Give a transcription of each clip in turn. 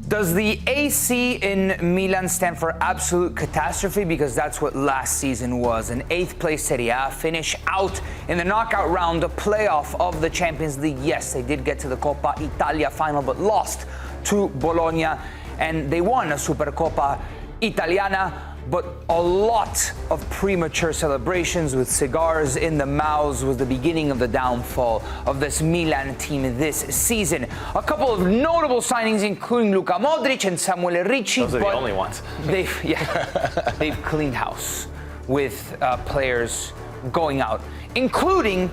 Does the AC in Milan stand for absolute catastrophe? Because that's what last season was. An 8th place Serie A finish out in the knockout round, the playoff of the Champions League. Yes, they did get to the Coppa Italia final, but lost to Bologna. And they won a Supercoppa Italiana, but a lot of premature celebrations with cigars in the mouths was the beginning of the downfall of this Milan team this season. A couple of notable signings, including Luka Modrić and Samuel Ricci. Those are the only ones. They've cleaned house with players going out, including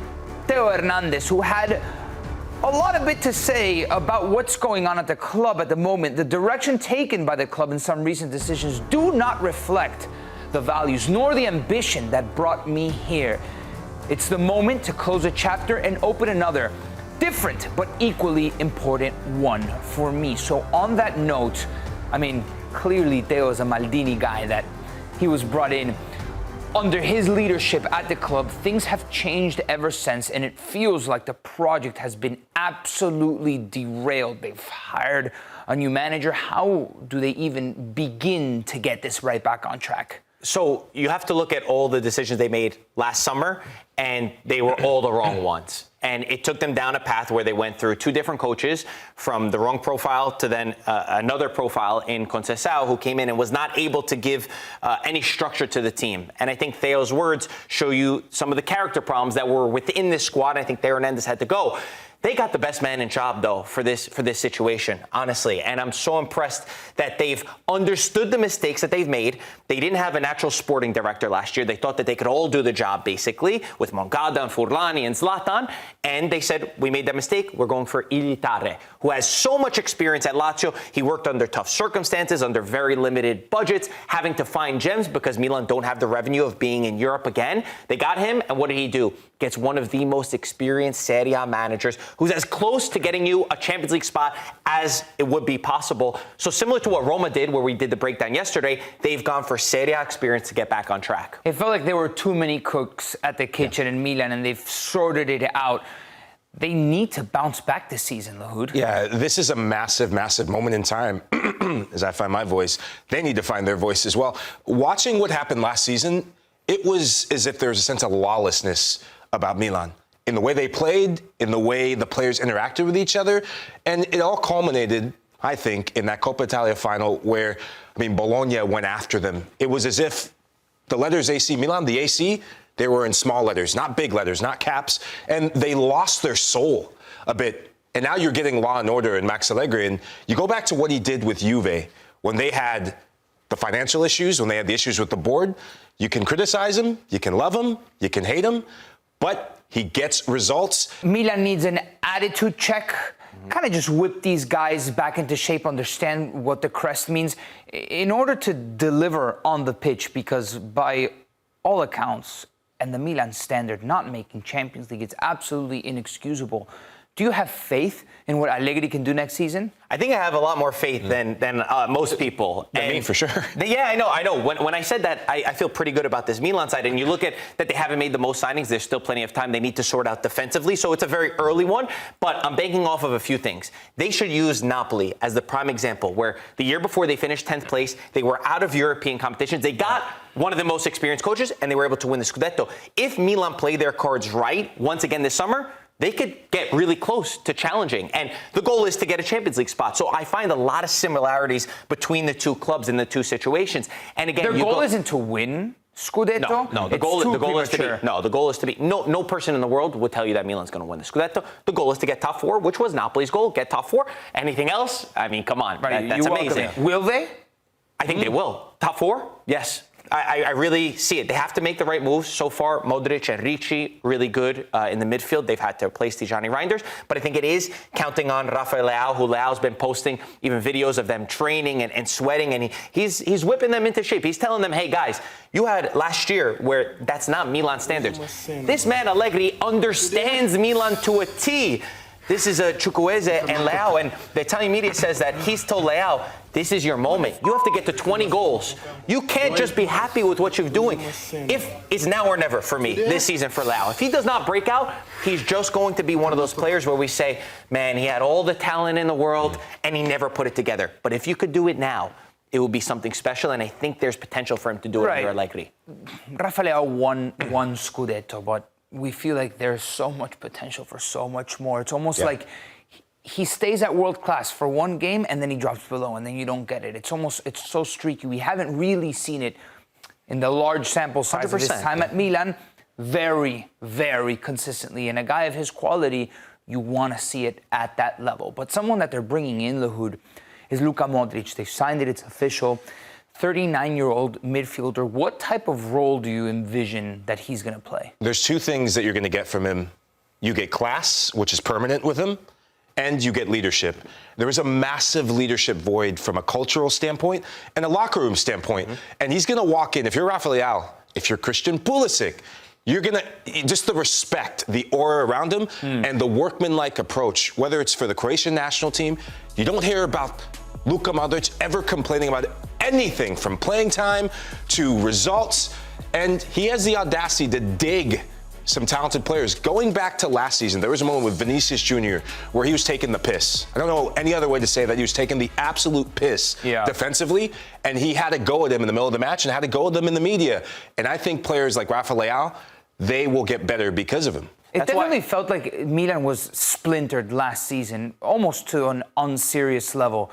Theo Hernández, who had a lot of it to say about what's going on at the club at the moment. The direction taken by the club in some recent decisions do not reflect the values nor the ambition that brought me here. It's the moment to close a chapter and open another, different but equally important one for me. So on that note, I mean, clearly Theo is a Maldini guy, that he was brought in under his leadership at the club. Things have changed ever since, and it feels like the project has been absolutely derailed. They've hired a new manager. How do they even begin to get this right back on track? So you have to look at all the decisions they made last summer, and they were all the wrong ones. And it took them down a path where they went through 2 different coaches, from the wrong profile to then another profile in Conceição, who came in and was not able to give any structure to the team. And I think Theo's words show you some of the character problems that were within this squad. I think Theo Hernández had to go. They got the best man in job, though, for this situation, honestly. And I'm so impressed that they've understood the mistakes that they've made. They didn't have a natural sporting director last year. They thought that they could all do the job, basically, with Mongada and Furlani and Zlatan. And they said, we made that mistake. We're going for Ilitare, who has so much experience at Lazio. He worked under tough circumstances, under very limited budgets, having to find gems because Milan don't have the revenue of being in Europe again. They got him, and what did he do? Gets one of the most experienced Serie A managers, who's as close to getting you a Champions League spot as it would be possible. So similar to what Roma did, where we did the breakdown yesterday, they've gone for Serie A experience to get back on track. It felt like there were too many cooks at the kitchen in Milan, and they've sorted it out. They need to bounce back this season, Lahoud. Yeah, this is a massive, massive moment in time. As I find my voice, they need to find their voice as well. Watching what happened last season, it was as if there was a sense of lawlessness about Milan, in the way they played, in the way the players interacted with each other. And it all culminated, I think, in that Coppa Italia final where, Bologna went after them. It was as if the letters AC Milan, the AC, they were in small letters, not big letters, not caps, and they lost their soul a bit. And now you're getting law and order in Max Allegri. And you go back to what he did with Juve when they had the financial issues, when they had the issues with the board. You can criticize him, you can love him, you can hate him, but he gets results. Milan needs an attitude check. Kind of just whip these guys back into shape, understand what the crest means in order to deliver on the pitch, because by all accounts, and the Milan standard, not making Champions League, it's absolutely inexcusable. Do you have faith in what Allegri can do next season? I think I have a lot more faith than most people. I mean, for sure. Yeah, I know. When I said that, I feel pretty good about this Milan side. And you look at that they haven't made the most signings. There's still plenty of time. They need to sort out defensively. So it's a very early one. But I'm banking off of a few things. They should use Napoli as the prime example, where the year before they finished 10th place, they were out of European competitions. They got one of the most experienced coaches, and they were able to win the Scudetto. If Milan play their cards right once again this summer, they could get really close to challenging. And the goal is to get a Champions League spot. So I find a lot of similarities between the two clubs in the two situations. And again, their goal isn't to win Scudetto. No, the goal is to be. No, the goal is to be. No person in the world would tell you that Milan's going to win the Scudetto. The goal is to get top 4, which was Napoli's goal. Get top 4. Anything else? Come on, right, that's amazing. Will they? I think they will. Top 4? Yes. I really see it. They have to make the right moves. So far, Modrić and Ricci, really good in the midfield. They've had to replace Tijani Reinders. But I think it is counting on Rafa Leao, who Leao's been posting even videos of them training and sweating. And he's whipping them into shape. He's telling them, hey, guys, you had last year where that's not Milan standards. This man, Allegri, understands Milan to a T. This is a Chukwueze and Leao, and the Italian media says that he's told Leao, this is your moment. You have to get to 20 goals. You can't just be happy with what you're doing. If it's now or never for me this season for Leao. If he does not break out, he's just going to be one of those players where we say, man, he had all the talent in the world and he never put it together. But if you could do it now, it will be something special, and I think there's potential for him to do it under Allegri. Rafa Leao won Scudetto, but we feel like there's so much potential for so much more. It's almost like he stays at world class for one game and then he drops below and then you don't get it. It's so streaky. We haven't really seen it in the large sample size of his time at Milan very, very consistently. And a guy of his quality, you want to see it at that level. But someone that they're bringing in, Lahoud, is Luka Modrić. They've signed it. It's official. 39-year-old midfielder. What type of role do you envision that he's going to play? There's two things that you're going to get from him. You get class, which is permanent with him, and you get leadership. There is a massive leadership void from a cultural standpoint and a locker room standpoint. And he's going to walk in. If you're Rafa Leao, if you're Christian Pulisic, you're going to, just the respect, the aura around him, and the workmanlike approach, whether it's for the Croatian national team, you don't hear about Luka Modrić ever complaining about anything from playing time to results. And he has the audacity to dig some talented players. Going back to last season, there was a moment with Vinicius Jr. where he was taking the piss. I don't know any other way to say that. He was taking the absolute piss defensively, and he had to go at him in the middle of the match and had to go at them in the media. And I think players like Rafa Leao, they will get better because of him. It definitely felt like Milan was splintered last season, almost to an unserious level.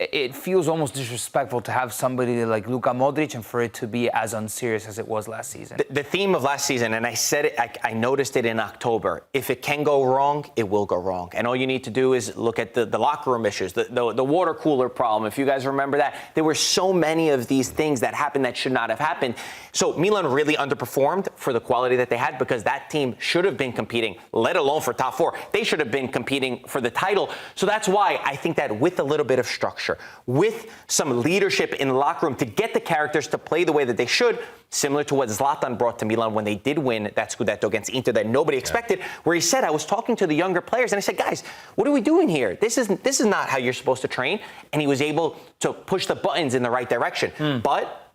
It feels almost disrespectful to have somebody like Luka Modrić and for it to be as unserious as it was last season. The theme of last season, and I said it, I noticed it in October, if it can go wrong, it will go wrong. And all you need to do is look at the locker room issues, the water cooler problem, if you guys remember that. There were so many of these things that happened that should not have happened. So Milan really underperformed for the quality that they had because that team should have been competing, let alone for top four. They should have been competing for the title. So that's why I think that with a little bit of structure, with some leadership in the locker room to get the characters to play the way that they should, similar to what Zlatan brought to Milan when they did win that Scudetto against Inter that nobody expected, where he said, I was talking to the younger players and I said, guys, what are we doing here? This is not how you're supposed to train. And he was able to push the buttons in the right direction. But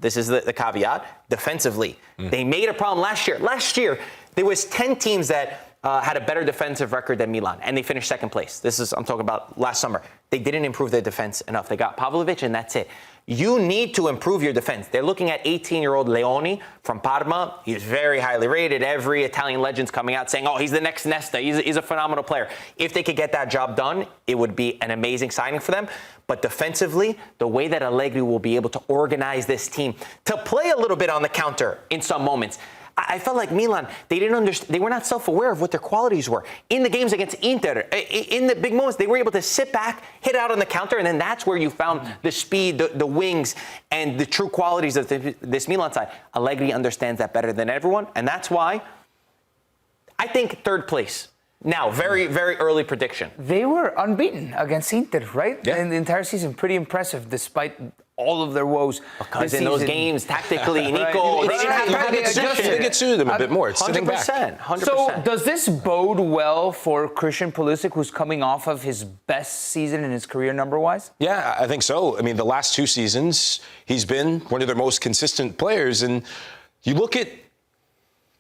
this is the caveat, defensively. They made a problem last year. Last year, there was 10 teams that had a better defensive record than Milan, and they finished second place. I'm talking about last summer. They didn't improve their defense enough. They got Pavlovic, and that's it. You need to improve your defense. They're looking at 18-year-old Leoni from Parma. He's very highly rated. Every Italian legend's coming out saying, oh, he's the next Nesta. He's a phenomenal player. If they could get that job done, it would be an amazing signing for them. But defensively, the way that Allegri will be able to organize this team to play a little bit on the counter in some moments, I felt like Milan, they didn't understand, they were not self-aware of what their qualities were. In the games against Inter, in the big moments, they were able to sit back, hit out on the counter, and then that's where you found the speed, the wings, and the true qualities of this Milan side. Allegri understands that better than everyone, and that's why I think third place. Now, very, very early prediction. They were unbeaten against Inter, right? Yeah. In the entire season, pretty impressive, despite all of their woes. Because in those games, tactically, Nico, they didn't have I think it suited them a bit more. It's sitting back. 100%. So does this bode well for Christian Pulisic, who's coming off of his best season in his career number-wise? Yeah, I think so. I mean, the last two seasons, he's been one of their most consistent players. And you look at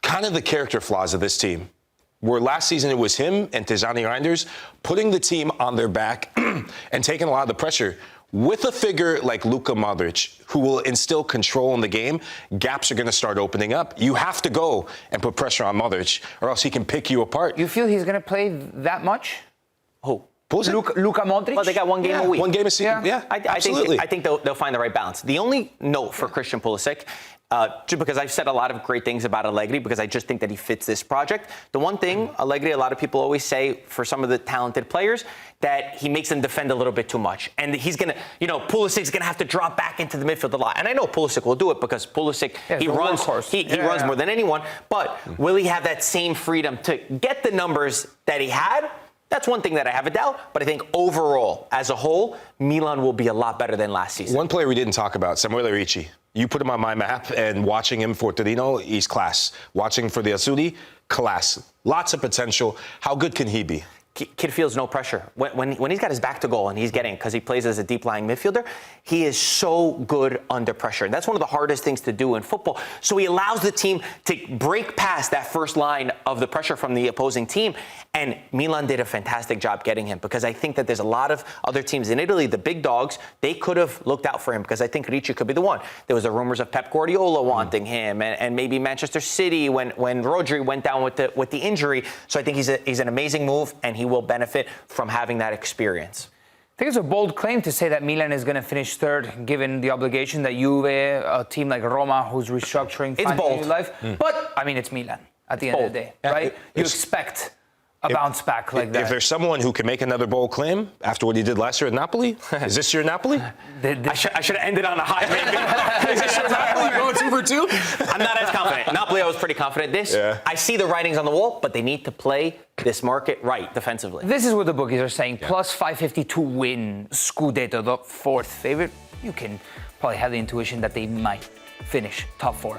kind of the character flaws of this team, where last season it was him and Tizani Reinders putting the team on their back and taking a lot of the pressure. With a figure like Luka Modrić, who will instill control in the game, gaps are going to start opening up. You have to go and put pressure on Modrić, or else he can pick you apart. You feel he's going to play that much? Who? Luka Modrić? Well, they got one game a week. One game a season. Yeah, absolutely. I think they'll find the right balance. The only note for Christian Pulisic, just because I've said a lot of great things about Allegri, because I just think that he fits this project. The one thing, Allegri, a lot of people always say for some of the talented players, that he makes them defend a little bit too much. And he's going to, Pulisic's going to have to drop back into the midfield a lot. And I know Pulisic will do it because Pulisic, he runs more than anyone. But will he have that same freedom to get the numbers that he had That's one thing that I have a doubt, but I think overall, as a whole, Milan will be a lot better than last season. One player we didn't talk about, Samuele Ricci. You put him on my map, and watching him for Torino, he's class. Watching for the Azzurri, class. Lots of potential. How good can he be? Kid feels no pressure. When he's got his back to goal and he's getting, because he plays as a deep-lying midfielder, he is so good under pressure. That's one of the hardest things to do in football. So he allows the team to break past that first line of the pressure from the opposing team. And Milan did a fantastic job getting him, because I think that there's a lot of other teams in Italy, the big dogs, they could have looked out for him, because I think Ricci could be the one. There was the rumors of Pep Guardiola wanting him, and maybe Manchester City when Rodri went down with the injury. So I think he's an amazing move, and he will benefit from having that experience. I think it's a bold claim to say that Milan is going to finish third, given the obligation that Juve, a team like Roma, who's restructuring, it's bold. New life. But, I mean, it's Milan at the end of the day, right? You expect a bounce back like that. If there's someone who can make another bold claim after what he did last year at Napoli, is this your Napoli? I should have ended on a high, maybe. Is this your Napoli? Going 2 for 2? I'm not as confident. Napoli, I was pretty confident. I see the writings on the wall, but they need to play this market right defensively. This is what the bookies are saying. Plus 550 to win Scudetto, the fourth favorite. You can probably have the intuition that they might finish top 4.